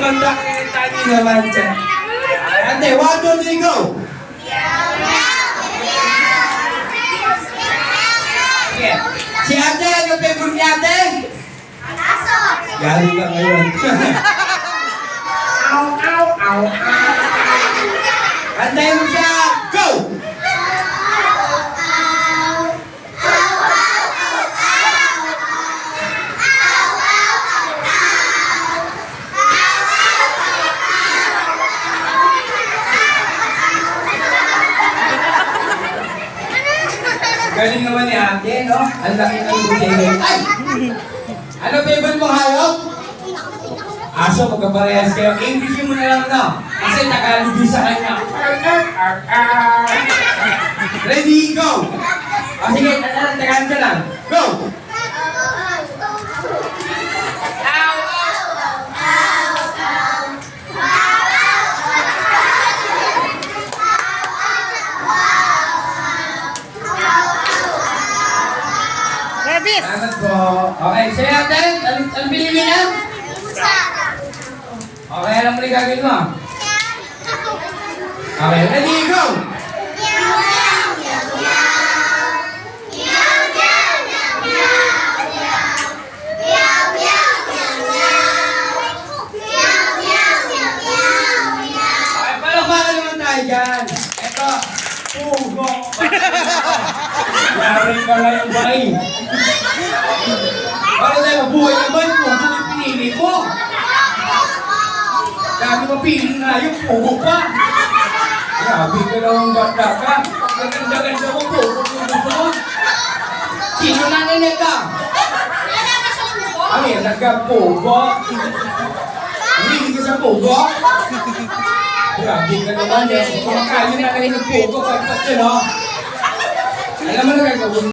Magpandakita niyo naman dyan. Ate, 1, 2, 3, go! Sige. Si ate, ano favorite ni ate? Aso. Galing ka ngayon. Ow, ow, ow, ow. Antayin mo siya. Go! Galing naman ni ate, no? Ang laki ng butay ngayon. Ay! Ano favorite mong hayop? Aso, magkaparehas kayo. English mo na lang, no? Kasi Tagalog din sa kanya. Ready, go! O sige, Tagalog ka lang. Go! Travis! Salamat po. Okay, sa'yo natin. Anong pinili niya? Okay, alam mo na yung gagawin mo. Okay, ready, go! Okay, palakpakan naman tayo dyan. Ito, pugo. Yari ka na yung bahay. Para tayo mabuhay naman, pugo yung pinili mo. Dami mapiling nga yung pugo pa. Grabe ka lang ang bata ka. Gaganda-ganda mo, pugo. Sino naninig ka? Ano yan, nagka-pugo? Hindi ka sa pugo? Grabe ka naman eh. Kung kaya na kayo ng pugo, pagkat yun, no? Alam mo na gagawin